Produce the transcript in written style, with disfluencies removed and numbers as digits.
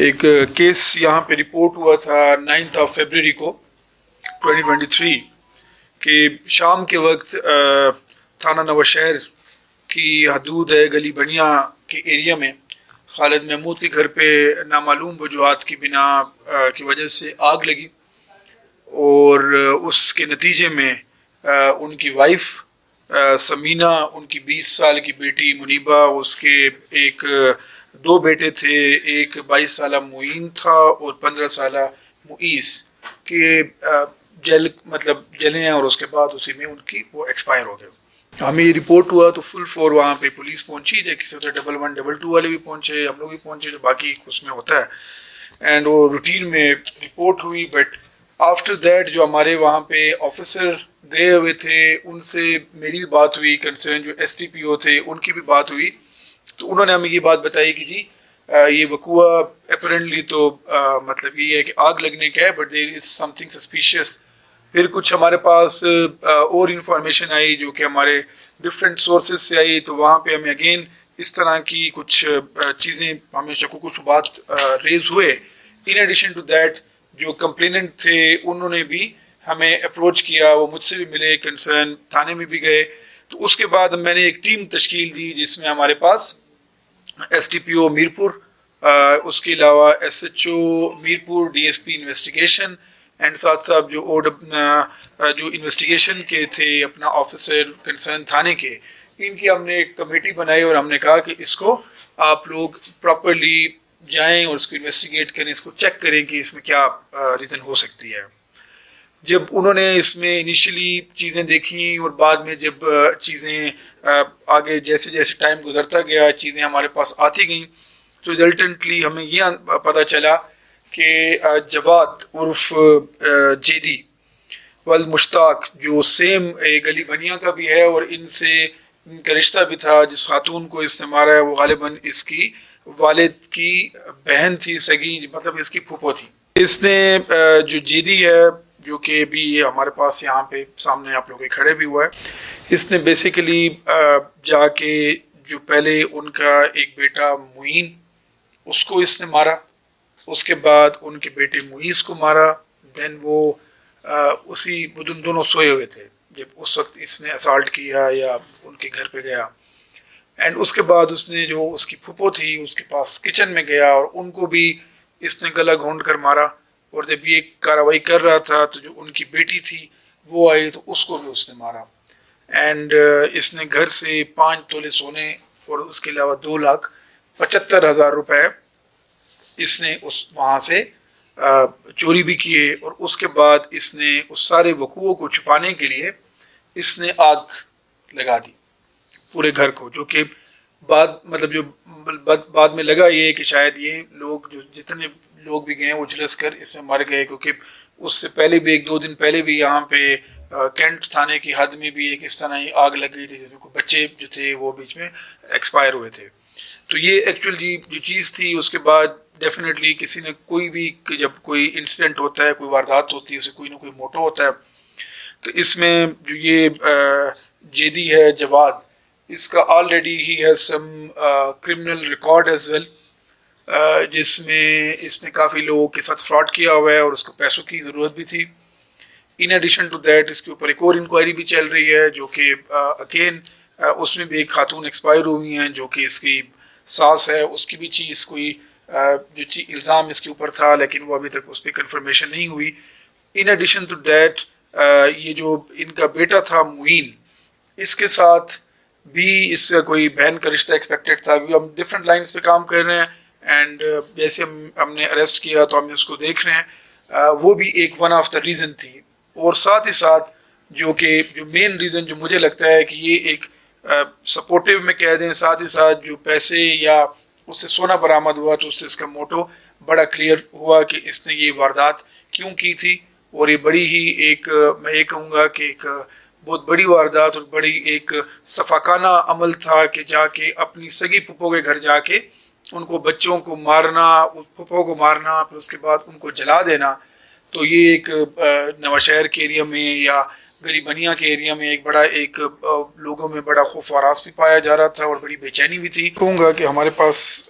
ایک کیس یہاں پہ رپورٹ ہوا تھا 9 فروری کو 2023 کہ شام کے وقت تھانہ نوشہر کی حدود ہے گلی بنیا کے ایریا میں خالد محمود کے گھر پہ نامعلوم وجوہات کی بنا کی وجہ سے آگ لگی، اور اس کے نتیجے میں ان کی وائف سمینہ، ان کی 20 سال کی بیٹی منیبہ، اس کے دو بیٹے تھے، ایک 22 سالہ معین تھا اور 15 سالہ معیز کے جلے ہیں، اور اس کے بعد اسی میں ان کی وہ ایکسپائر ہو گئے۔ ہمیں یہ رپورٹ ہوا تو فل فور وہاں پہ پولیس پہنچی، جیسے ہوتا ہے 1112 والے بھی پہنچے، ہم لوگ بھی پہنچے، جو باقی اس میں ہوتا ہے، اینڈ وہ روٹین میں رپورٹ ہوئی۔ بٹ آفٹر دیٹ جو ہمارے وہاں پہ آفیسر گئے ہوئے تھے ان سے میری بھی بات ہوئی، کنسرن جو SDPO تھے ان کی بھی بات ہوئی، تو انہوں نے ہمیں یہ بات بتائی کہ جی یہ وقوع اپیرنٹلی تو مطلب یہ ہے کہ آگ لگنے کا ہے، but there is some thing suspicious. پھر کچھ ہمارے پاس اور انفارمیشن آئی جو کہ ہمارے ڈفرینٹ سورسز سے آئی، تو وہاں پہ ہمیں اگین اس طرح کی کچھ چیزیں ہمیں شکوک و شبہات ریز ہوئے۔ ان ایڈیشن ٹو دیٹ جو کمپلیننٹ تھے انہوں نے بھی ہمیں اپروچ کیا، وہ مجھ سے بھی ملے، کنسرن تھانے میں بھی گئے۔ تو اس کے بعد میں نے ایک ٹیم تشکیل دی جس میں ہمارے پاس SDPO میرپور، اس کے علاوہ SHO Mirpur, DSP investigation, and ساتھ ساتھ جو انویسٹیگیشن کے تھے اپنا آفیسر کنسرن تھانے کے، ان کی ہم نے ایک کمیٹی بنائی اور ہم نے کہا کہ اس کو آپ لوگ پراپرلی جائیں اور اس کو انویسٹیگیٹ کریں، اس کو چیک کریں کہ اس میں کیا ریزن ہو سکتی ہے۔ جب انہوں نے اس میں انیشلی چیزیں دیکھیں اور بعد میں جب چیزیں آگے جیسے جیسے ٹائم گزرتا گیا چیزیں ہمارے پاس آتی گئیں، تو ریزلٹنٹلی ہمیں یہ پتہ چلا کہ جواد عرف جیدی والمشتاق جو سیم گلی بنیا کا بھی ہے اور ان کا رشتہ بھی تھا، جس خاتون کو اس نے مارا ہے وہ غالباً اس کی والد کی بہن تھی، سگی، مطلب اس کی پھوپھو تھی۔ اس نے جو جیدی ہے جو کہ بھی ہمارے پاس یہاں پہ سامنے آپ لوگ کے کھڑے بھی ہوا ہے، اس نے بیسیکلی جا کے جو پہلے ان کا ایک بیٹا معین اس کو اس نے مارا، اس کے بعد ان کے بیٹے معیز کو مارا، دین وہ دونوں سوئے ہوئے تھے جب اس وقت اس نے اسالٹ کیا یا ان کے گھر پہ گیا، اینڈ اس کے بعد اس نے جو اس کی پھوپھو تھی اس کے پاس کچن میں گیا اور ان کو بھی اس نے گلا گھونڈ کر مارا، اور جب یہ کارروائی کر رہا تھا تو جو ان کی بیٹی تھی وہ آئی تو اس کو بھی اس نے مارا، اینڈ اس نے گھر سے 5 تولے سونے اور اس کے علاوہ 2,75,000 روپے اس نے وہاں سے چوری بھی کیے، اور اس کے بعد اس نے اس سارے وقوعوں کو چھپانے کے لیے اس نے آگ لگا دی پورے گھر کو، جو کہ بعد میں لگا یہ کہ شاید یہ لوگ جتنے لوگ بھی گئے وہ جھلس کر اس میں مر گئے، کیونکہ اس سے پہلے بھی 1-2 دن پہلے بھی یہاں پہ کینٹ تھانے کی حد میں بھی ایک اس طرح ہی آگ لگ گئی تھی جس میں کوئی بچے جو تھے وہ بیچ میں ایکسپائر ہوئے تھے۔ تو یہ ایکچوئل جو چیز تھی، اس کے بعد ڈیفینیٹلی کسی نے کوئی بھی جب کوئی انسیڈنٹ ہوتا ہے، کوئی واردات ہوتی ہے، اسے کوئی نہ کوئی موٹو ہوتا ہے، تو اس میں جو یہ جیدی ہے جواد، اس کا آلریڈی ہی has some criminal record as well, جس میں اس نے کافی لوگوں کے ساتھ فراڈ کیا ہوا ہے اور اس کو پیسوں کی ضرورت بھی تھی۔ ان ایڈیشن ٹو دیٹ اس کے اوپر ایک اور انکوائری بھی چل رہی ہے جو کہ اگین اس میں بھی ایک خاتون ایکسپائر ہوئی ہیں جو کہ اس کی ساس ہے، اس کی بھی چیز کوئی جو الزام اس کے اوپر تھا لیکن وہ ابھی تک اس پہ کنفرمیشن نہیں ہوئی۔ ان ایڈیشن ٹو دیٹ یہ جو ان کا بیٹا تھا معین، اس کے ساتھ بھی اس کا کوئی بہن کا رشتہ ایکسپیکٹڈ تھا، ہم ڈفرینٹ لائنز پہ کام کر رہے ہیں، اینڈ جیسے ہم نے اریسٹ کیا تو ہم اس کو دیکھ رہے ہیں، وہ بھی ایک ون آف دا ریزن تھی، اور ساتھ ہی ساتھ جو مین ریزن جو مجھے لگتا ہے کہ یہ ایک سپورٹیو میں کہہ دیں، ساتھ ہی ساتھ جو پیسے یا اس سے سونا برآمد ہوا تو اس سے اس کا موٹو بڑا کلیئر ہوا کہ اس نے یہ واردات کیوں کی تھی، اور یہ بڑی ہی ایک میں یہ کہوں گا کہ ایک بہت بڑی واردات اور بڑی ایک صفاقانہ عمل تھا کہ جا کے اپنی سگی پھپھو کے گھر جا کے ان کو بچوں کو مارنا، پھپھو کو مارنا، پھر اس کے بعد ان کو جلا دینا، تو یہ ایک نوشہر کے ایریا میں یا گلی بنیا کے ایریا میں ایک بڑا ایک لوگوں میں بڑا خوف و ہراس بھی پایا جا رہا تھا اور بڑی بے چینی بھی تھی۔ کہوں گا کہ ہمارے پاس